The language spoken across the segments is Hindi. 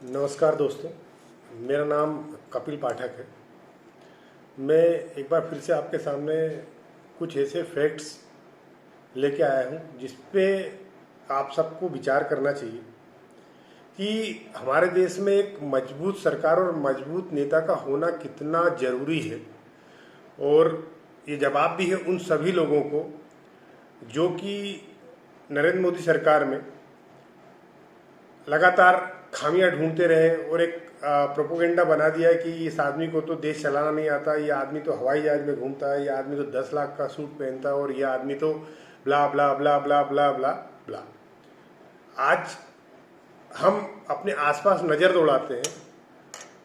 नमस्कार दोस्तों, मेरा नाम कपिल पाठक है। मैं एक बार फिर से आपके सामने कुछ ऐसे फैक्ट्स लेके आया हूँ जिस पे आप सबको विचार करना चाहिए कि हमारे देश में एक मजबूत सरकार और मजबूत नेता का होना कितना जरूरी है। और ये जवाब भी है उन सभी लोगों को जो कि नरेंद्र मोदी सरकार में लगातार खामियां ढूंढते रहे और एक प्रोपोगेंडा बना दिया कि इस आदमी को तो देश चलाना नहीं आता, ये आदमी तो हवाई जहाज में घूमता है, ये आदमी तो 10 लाख का सूट पहनता है और ये आदमी तो ब्ला ब्ला ब्ला ब्ला ब्ला ब्ला ब्ला। आज हम अपने आसपास नज़र दौड़ाते हैं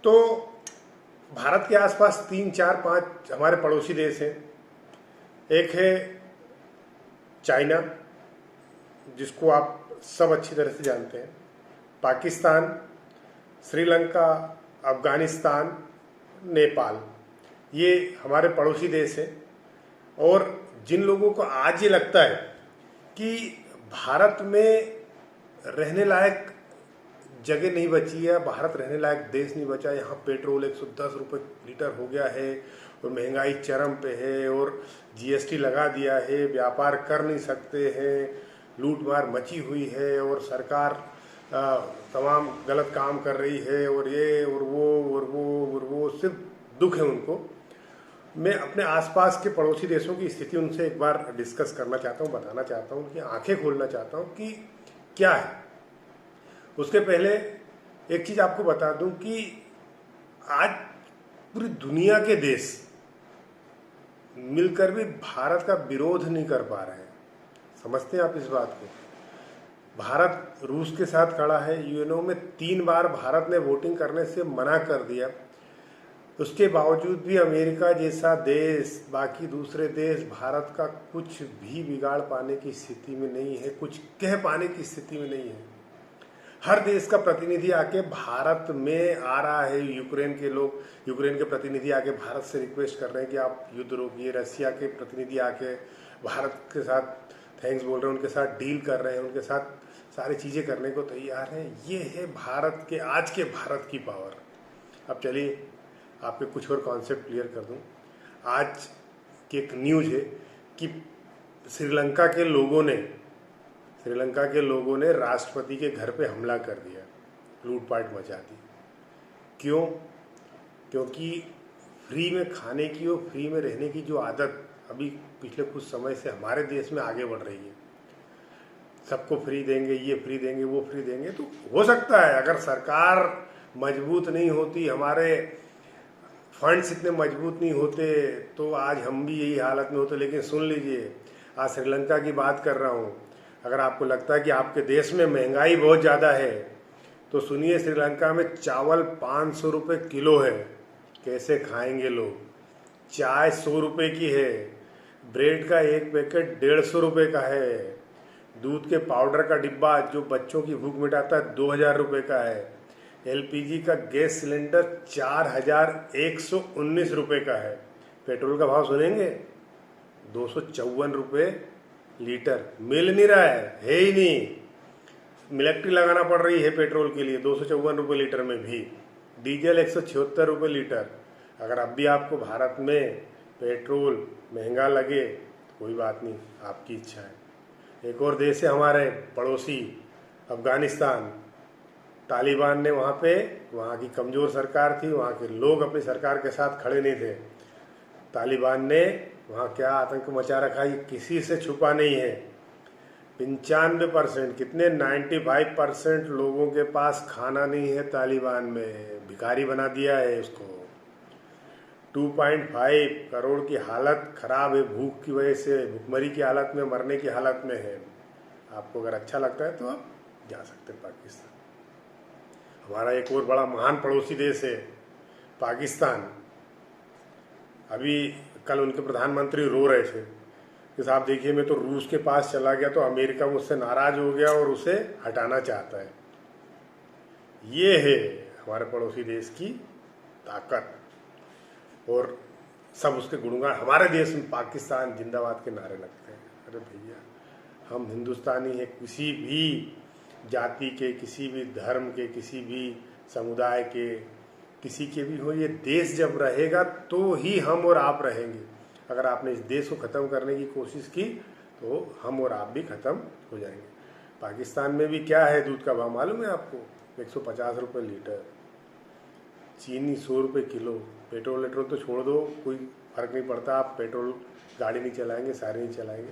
तो भारत के आसपास 3 4 5 हमारे पड़ोसी देश हैं। एक है चाइना, जिसको आप सब अच्छी तरह से जानते हैं, पाकिस्तान, श्रीलंका, अफगानिस्तान, नेपाल, ये हमारे पड़ोसी देश हैं। और जिन लोगों को आज ये लगता है कि भारत में रहने लायक जगह नहीं बची है, भारत रहने लायक देश नहीं बचा, यहाँ पेट्रोल 110 रुपये लीटर हो गया है और महंगाई चरम पे है और जीएसटी लगा दिया है, व्यापार कर नहीं सकते हैं, लूट मार मची हुई है और सरकार तमाम गलत काम कर रही है और ये और वो सिर्फ दुख है उनको। मैं अपने आसपास के पड़ोसी देशों की स्थिति उनसे एक बार डिस्कस करना चाहता हूँ, बताना चाहता हूँ कि आंखें खोलना चाहता हूँ कि क्या है। उसके पहले एक चीज़ आपको बता दूं कि आज पूरी दुनिया के देश मिलकर भी भारत का विरोध नहीं कर पा रहे हैं। समझते हैं आप इस बात को? भारत रूस के साथ खड़ा है, यूएनओ में 3 बार भारत ने वोटिंग करने से मना कर दिया। उसके बावजूद भी अमेरिका जैसा देश, बाकी दूसरे देश भारत का कुछ भी बिगाड़ पाने की स्थिति में नहीं है, कुछ कह पाने की स्थिति में नहीं है। हर देश का प्रतिनिधि आके भारत में आ रहा है। यूक्रेन के प्रतिनिधि आके भारत से रिक्वेस्ट कर रहे हैं कि आप युद्ध रोकिए। रसिया के प्रतिनिधि आके भारत के साथ थैंक्स बोल रहे हैं, उनके साथ डील कर रहे हैं, उनके साथ सारी चीज़ें करने को तैयार हैं। ये है भारत के आज के भारत की पावर। अब चलिए आपके कुछ और कॉन्सेप्ट क्लियर कर दूं। आज की एक न्यूज़ है कि श्रीलंका के लोगों ने राष्ट्रपति के घर पे हमला कर दिया, लूटपाट मचा दी। क्यों? क्योंकि फ्री में खाने की और फ्री में रहने की जो आदत अभी पिछले कुछ समय से हमारे देश में आगे बढ़ रही है, सबको फ्री देंगे, ये फ्री देंगे, वो फ्री देंगे। तो हो सकता है अगर सरकार मजबूत नहीं होती, हमारे फंड्स इतने मजबूत नहीं होते तो आज हम भी यही हालत में होते। लेकिन सुन लीजिए, आज श्रीलंका की बात कर रहा हूँ। अगर आपको लगता है कि आपके देश में महंगाई बहुत ज़्यादा है तो सुनिए, श्रीलंका में चावल 500 रुपये किलो है। कैसे खाएंगे लोग? चाय 100 रुपये की है, ब्रेड का एक पैकेट 150 रुपये का है, दूध के पाउडर का डिब्बा जो बच्चों की भूख मिटाता है 2000 रुपये का है, एलपीजी का गैस सिलेंडर 4119 रुपये का है। पेट्रोल का भाव सुनेंगे 254 रुपये लीटर। मिल नहीं रहा है ही नहीं। मिलिट्री लगाना पड़ रही है पेट्रोल के लिए 254 रुपये लीटर में भी। डीजल 176 रुपये लीटर। अगर अब भी आपको भारत में पेट्रोल महंगा लगे तो कोई बात नहीं, आपकी इच्छा है। एक और देश है हमारे पड़ोसी, अफगानिस्तान। तालिबान ने वहाँ की कमज़ोर सरकार थी, वहाँ के लोग अपनी सरकार के साथ खड़े नहीं थे। तालिबान ने वहाँ क्या आतंक मचा रखा, ये किसी से छुपा नहीं है। 95% कितने 95% लोगों के पास खाना नहीं है। तालिबान में भिखारी बना दिया है उसको। 2.5 करोड़ की हालत खराब है, भूख की वजह से, भूखमरी की हालत में, मरने की हालत में है। आपको अगर अच्छा लगता है तो आप जा सकते हैं पाकिस्तान। हमारा एक और बड़ा महान पड़ोसी देश है पाकिस्तान। अभी कल उनके प्रधानमंत्री रो रहे थे कि साहब देखिए, मैं तो रूस के पास चला गया तो अमेरिका मुझसे नाराज हो गया और उसे हटाना चाहता है। ये है हमारे पड़ोसी देश की ताकत। और सब उसके गुणगान। हमारे देश में पाकिस्तान जिंदाबाद के नारे लगते हैं। अरे भैया, हम हिंदुस्तानी हैं, किसी भी जाति के, किसी भी धर्म के, किसी भी समुदाय के, किसी के भी हो, ये देश जब रहेगा तो ही हम और आप रहेंगे। अगर आपने इस देश को ख़त्म करने की कोशिश की तो हम और आप भी ख़त्म हो जाएंगे। पाकिस्तान में भी क्या है दूध का भाव मालूम है आपको? 150 रुपये लीटर, चीनी 100 रुपये किलो, पेट्रोल तो छोड़ दो, कोई फ़र्क नहीं पड़ता, आप पेट्रोल गाड़ी नहीं चलाएंगे, सारे नहीं चलाएंगे।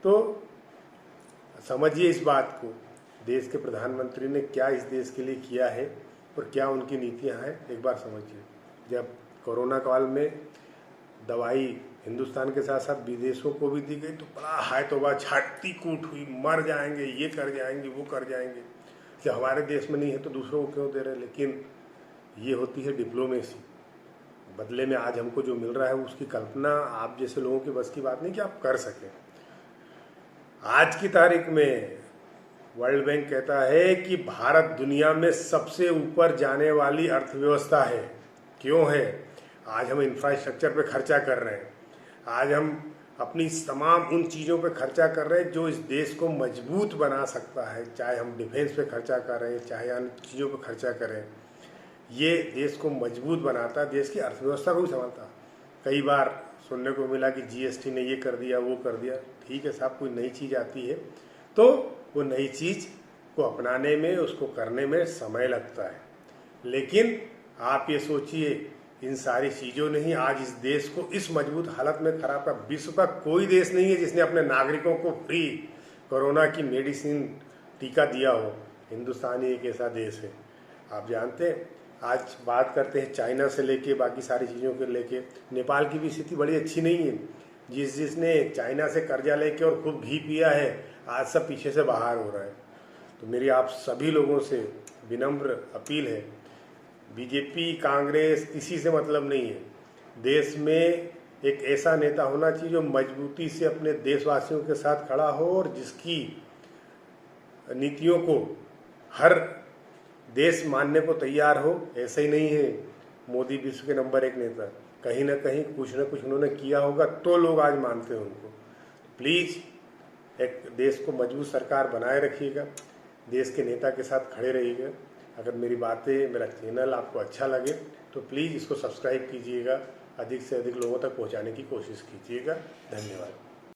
तो समझिए इस बात को, देश के प्रधानमंत्री ने क्या इस देश के लिए किया है और क्या उनकी नीतियां हैं, एक बार समझिए। जब कोरोना काल में दवाई हिंदुस्तान के साथ साथ विदेशों को भी दी गई तो बड़ा हाय तौबा, छाती कूट हुई, मर जाएंगे, ये कर जाएंगे, वो कर जाएंगे, कि हमारे देश में नहीं है तो दूसरों को क्यों दे रहे। लेकिन ये होती है डिप्लोमेसी। बदले में आज हमको जो मिल रहा है उसकी कल्पना आप जैसे लोगों की बस की बात नहीं कि आप कर सकें। आज की तारीख में वर्ल्ड बैंक कहता है कि भारत दुनिया में सबसे ऊपर जाने वाली अर्थव्यवस्था है। क्यों है? आज हम इंफ्रास्ट्रक्चर पे खर्चा कर रहे हैं, आज हम अपनी तमाम उन चीज़ों पे खर्चा कर रहे हैं जो इस देश को मजबूत बना सकता है। चाहे हम डिफेंस पे खर्चा कर रहे हैं, चाहे अन्य चीज़ों पे खर्चा करें, ये देश को मजबूत बनाता है, देश की अर्थव्यवस्था को भी संभालता। कई बार सुनने को मिला कि जीएसटी ने ये कर दिया, वो कर दिया। ठीक है साहब, कोई नई चीज़ आती है तो वो नई चीज़ को अपनाने में, उसको करने में समय लगता है। लेकिन आप ये सोचिए, इन सारी चीज़ों ने ही आज इस देश को इस मजबूत हालत में खराब कर। विश्व का कोई देश नहीं है जिसने अपने नागरिकों को फ्री कोरोना की मेडिसिन, टीका दिया हो। हिंदुस्तान ही एक ऐसा देश है। आप जानते हैं, आज बात करते हैं चाइना से लेके बाकी सारी चीज़ों को लेके, नेपाल की भी स्थिति बड़ी अच्छी नहीं है। जिसने चाइना से कर्जा लेके और खूब घी पिया है, आज सब पीछे से बाहर हो रहा है। तो मेरी आप सभी लोगों से विनम्र अपील है, बीजेपी, कांग्रेस, किसी से मतलब नहीं है। देश में एक ऐसा नेता होना चाहिए जो मजबूती से अपने देशवासियों के साथ खड़ा हो और जिसकी नीतियों को हर देश मानने को तैयार हो। ऐसा ही नहीं है मोदी विश्व के नंबर 1 नेता, कहीं ना कहीं कुछ ना कुछ उन्होंने किया होगा तो लोग आज मानते हैं उनको। प्लीज़ एक देश को मजबूत सरकार बनाए रखिएगा, देश के नेता के साथ खड़े रहिएगा। अगर मेरी बातें, मेरा चैनल आपको अच्छा लगे तो प्लीज़ इसको सब्सक्राइब कीजिएगा, अधिक से अधिक लोगों तक पहुंचाने की कोशिश कीजिएगा। धन्यवाद।